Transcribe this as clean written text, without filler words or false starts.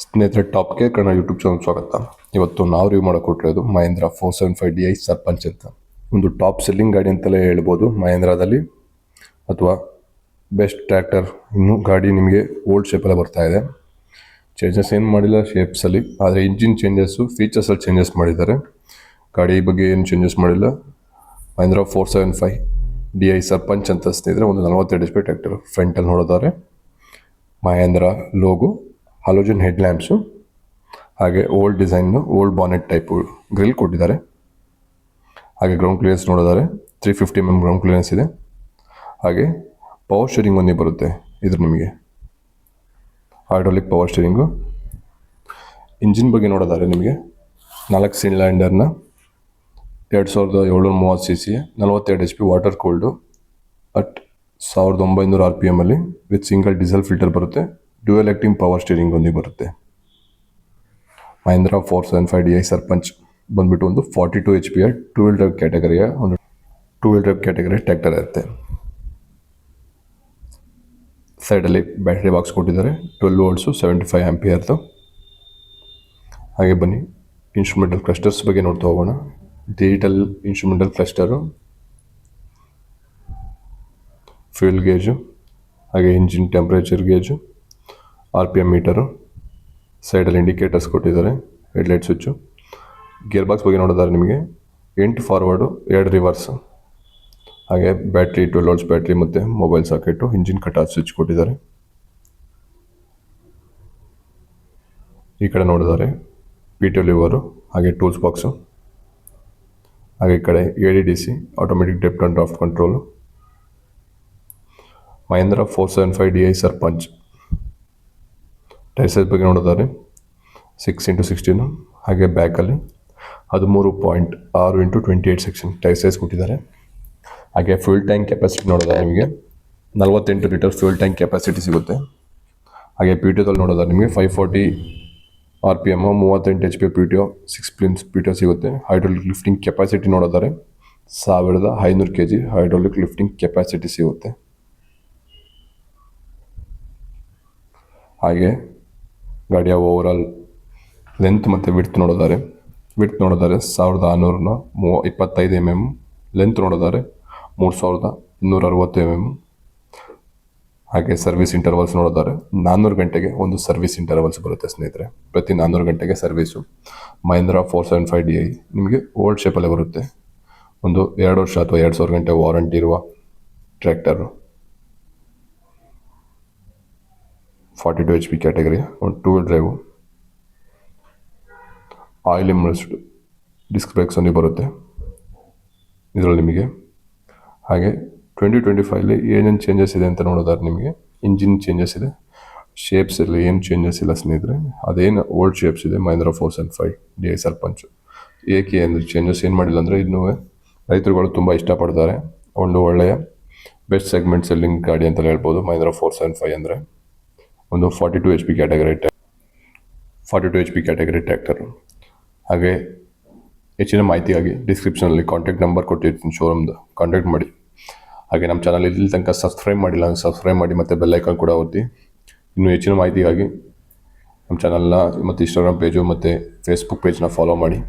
ಸ್ನೇಹಿತರೆ, top care Kannada YouTube channel ಸ್ವಾಗತ. ಇವತ್ತು ನಾವು ರಿವ್ಯೂ ಮಾಡೋಕೊಟ್ಟಿರೋದು ಮಹೇಂದ್ರ 475 DI ಸರ್ಪಂಚ್ ಅಂತ. ಒಂದು ಟಾಪ್ ಸೆಲ್ಲಿಂಗ್ ಗಾಡಿ ಅಂತಲೇ ಹೇಳ್ಬೋದು ಮಹೇಂದ್ರದಲ್ಲಿ, ಅಥವಾ ಬೆಸ್ಟ್ ಟ್ರ್ಯಾಕ್ಟರ್. ಇನ್ನೂ ಗಾಡಿ ನಿಮಗೆ ಓಲ್ಡ್ ಶೇಪಲ್ಲೇ ಬರ್ತಾ ಇದೆ. ಚೇಂಜಸ್ ಏನು ಮಾಡಿಲ್ಲ ಶೇಪ್ಸಲ್ಲಿ, ಆದರೆ ಇಂಜಿನ್ ಚೇಂಜಸ್ಸು, ಫೀಚರ್ಸಲ್ಲಿ ಚೇಂಜಸ್ ಮಾಡಿದ್ದಾರೆ. ಗಾಡಿ ಬಗ್ಗೆ ಏನು ಚೇಂಜಸ್ ಮಾಡಿಲ್ಲ. ಮಹೇಂದ್ರ 475 DI ಸರ್ಪಂಚ್ ಅಂತ ಸ್ನೇಹಿತರೆ, ಒಂದು 42 HP ಟ್ರ್ಯಾಕ್ಟರ್. ಫ್ರಂಟಲ್ಲಿ ನೋಡಿದರೆ Mahindra logo, halogen head lamps, ಹಾಗೆ old design, old bonnet type grill ಕೊಟ್ಟಿದ್ದಾರೆ. ಹಾಗೆ ಗ್ರೌಂಡ್ ಕ್ಲಿಯರೆನ್ಸ್ ನೋಡಿದರೆ 350 mm ಗ್ರೌಂಡ್ ಕ್ಲಿಯರೆನ್ಸ್ ಇದೆ. ಹಾಗೆ ಪವರ್ ಸ್ಟೀರಿಂಗ್ ಒಂದೇ ಬರುತ್ತೆ ಇದ್ರ ನಿಮಗೆ, ಹೈಡ್ರಾಲಿಕ್ ಪವರ್ ಸ್ಟೀರಿಂಗು. ಇಂಜಿನ್ ಬಗ್ಗೆ ನೋಡಿದರೆ ನಿಮಗೆ 4 ಸಿಲಿಂಡರ್ನ 2730 cc 42 HP water cooled at 1900 RPM ಅಲ್ಲಿ ವಿತ್ ಸಿಂಗಲ್ ಡೀಸೆಲ್ ಫಿಲ್ಟರ್ ಬರುತ್ತೆ. ಡ್ಯುಯಲ್ ಆಕ್ಟಿಂಗ್ ಪವರ್ ಸ್ಟೀರಿಂಗ್ ಒಂದೇ ಬರುತ್ತೆ. ಮಹೇಂದ್ರ 475 DI ಸರ್ಪಂಚ್ ಬಂದ್ಬಿಟ್ಟು ಒಂದು 42 HP ಟೂ ವೀಲ್ ಡ್ರೈವ್ ಕ್ಯಾಟಗರಿಯ ಒಂದು two wheel drive category tractor ಇರುತ್ತೆ. ಸೈಡಲ್ಲಿ ಬ್ಯಾಟ್ರಿ ಬಾಕ್ಸ್ ಕೊಟ್ಟಿದ್ದಾರೆ, 12 volts 75 ಆಂಪಿಯರ್ದು. ಹಾಗೆ ಬನ್ನಿ ಇನ್ಸ್ಟ್ರೂಮೆಂಟಲ್ ಕ್ಲಸ್ಟರ್ಸ್ ಬಗ್ಗೆ ನೋಡ್ತಾ ಹೋಗೋಣ. Digital instrumental cluster, fuel gauge, ಹಾಗೆ engine temperature gauge, RPM meter, ಸೈಡಲ್ಲಿ ಇಂಡಿಕೇಟರ್ಸ್ ಕೊಟ್ಟಿದ್ದಾರೆ, ಹೆಡ್ಲೈಟ್ ಸ್ವಿಚ್ಚು. ಗೇರ್ ಬಾಕ್ಸ್ ಬಗ್ಗೆ ನೋಡಿದರೆ ನಿಮಗೆ 8 ಫಾರ್ವರ್ಡು 2 ರಿವರ್ಸು, ಹಾಗೆ ಬ್ಯಾಟ್ರಿ 12 volts ಬ್ಯಾಟ್ರಿ ಮತ್ತು mobile socket, engine cutoff switch ಕೊಟ್ಟಿದ್ದಾರೆ. ಈ ಕಡೆ ನೋಡಿದರೆ PTO ಲಿವರು, ಹಾಗೆ ಟೂಲ್ಸ್ ಬಾಕ್ಸು, ಹಾಗೆ ಈ ಕಡೆ ADDC automatic depth and draft control. Mahindra 475 DI Sarpanch tyre size ಬಗ್ಗೆ ನೋಡಿದರೆ 6x16, ಹಾಗೆ ಬ್ಯಾಕಲ್ಲಿ 13.6 x 28 ಸೆಕ್ಷನ್ ಟೈರ್ ಸೈಜ್ ಕೊಟ್ಟಿದ್ದಾರೆ. ಹಾಗೆ ಫ್ಯೂಲ್ ಟ್ಯಾಂಕ್ ಕೆಪಾಸಿಟಿ ನೋಡಿದರೆ ನಿಮಗೆ 48 ಲೀಟರ್ ಫ್ಯೂಲ್ ಟ್ಯಾಂಕ್ ಕೆಪಾಸಿಟಿ ಸಿಗುತ್ತೆ. ಹಾಗೆ PTOದಲ್ಲಿ ನೋಡಿದರೆ ನಿಮಗೆ 540 RPM 38 HP PTO 6 pins PTO ಸಿಗುತ್ತೆ. ಹೈಡ್ರಾಲಿಕ್ ಲಿಫ್ಟಿಂಗ್ ಕೆಪಾಸಿಟಿ ನೋಡಿದರೆ 1500 kg ಹೈಡ್ರಾಲಿಕ್ ಲಿಫ್ಟಿಂಗ್ ಕೆಪಾಸಿಟಿ ಸಿಗುತ್ತೆ. ಹಾಗೆ ಗಾಡಿಯ ಓವರಾಲ್ ಲೆಂತ್ ಮತ್ತು ವಿಡ್ತ್ ನೋಡಿದರೆ 1625 mm, ಲೆಂತ್ ನೋಡಿದರೆ 3260 mm. ಹಾಗೆ ಸರ್ವಿಸ್ ಇಂಟರ್ವಲ್ಸ್ ನೋಡಿದರೆ 400 ಗಂಟೆಗೆ ಒಂದು ಸರ್ವಿಸ್ ಇಂಟರ್ವಲ್ಸ್ ಬರುತ್ತೆ ಸ್ನೇಹಿತರೆ. ಪ್ರತಿ 400 ಗಂಟೆಗೆ ಸರ್ವಿಸು. ಮಹೇಂದ್ರ 475 DI ನಿಮಗೆ ಓಲ್ಡ್ ಶೇಪಲ್ಲೇ ಬರುತ್ತೆ. ಒಂದು 2 ವರ್ಷ ಅಥವಾ 2000 ಗಂಟೆ ವಾರಂಟಿ ಇರುವ ಟ್ರ್ಯಾಕ್ಟರು. 42 HP ಕ್ಯಾಟಗರಿಯ ಒಂದು two wheel drive, oil immersed disc brakes ಒಂದೇ ಬರುತ್ತೆ ಇದರಲ್ಲಿ ನಿಮಗೆ. ಹಾಗೆ 2025 ಏನೇನು ಚೇಂಜಸ್ ಇದೆ ಅಂತ ನೋಡಿದ್ರೆ ನಿಮಗೆ ಇಂಜಿನ್ ಚೇಂಜಸ್ ಇದೆ, ಶೇಪ್ಸಲ್ಲಿ ಏನು ಚೇಂಜಸ್ ಇಲ್ಲ ಸ್ನೇಹಿತರೆ. ಅದೇನು ಓಲ್ಡ್ ಶೇಪ್ಸ್ ಇದೆ ಮಹೇಂದ್ರ 475 DI ಸರ್ಪಂಚು. ಏಕೆ ಅಂದರೆ ಚೇಂಜಸ್ ಏನು ಮಾಡಿಲ್ಲ ಅಂದರೆ, ಇನ್ನೂ ರೈತರುಗಳು ತುಂಬ ಇಷ್ಟಪಡ್ತಾರೆ. ಒಂದು ಒಳ್ಳೆಯ ಬೆಸ್ಟ್ ಸೆಗ್ಮೆಂಟ್ ಸೆಲ್ಲಿಂಗ್ ಗಾಡಿ ಅಂತಲೇ ಹೇಳ್ಬೋದು ಮಹೇಂದ್ರ 475 ಅಂದರೆ. ಒಂದು 42 HP ಕ್ಯಾಟಗರಿ ಟ್ರ್ಯಾಕ್ಟರು. ಹಾಗೆ ಹೆಚ್ಚಿನ ಮಾಹಿತಿಗಾಗಿ ಡಿಸ್ಕ್ರಿಪ್ಷನಲ್ಲಿ ಕಾಂಟ್ಯಾಕ್ಟ್ ನಂಬರ್ ಕೊಟ್ಟಿರ್ತೀನಿ, ಶೋರೂಮ್ದು ಕಾಂಟ್ಯಾಕ್ಟ್ ಮಾಡಿ. ಹಾಗೆ ನಮ್ಮ ಚಾನಲ್ ಇಲ್ಲಿ ತನಕ ಸಬ್ಸ್ಕ್ರೈಬ್ ಮಾಡಿಲ್ಲ ಅಂದರೆ ಸಬ್ಸ್ಕ್ರೈಬ್ ಮಾಡಿ, ಮತ್ತು ಬೆಲ್ ಐಕಾನ್ ಕೂಡ ಒತ್ತಿ. ಇನ್ನೂ ಹೆಚ್ಚಿನ ಮಾಹಿತಿಗಾಗಿ ನಮ್ಮ ಚಾನಲ್ನ ಮತ್ತು ಇನ್ಸ್ಟಾಗ್ರಾಮ್ ಪೇಜು ಮತ್ತು ಫೇಸ್ಬುಕ್ ಪೇಜ್ನ ಫಾಲೋ ಮಾಡಿ.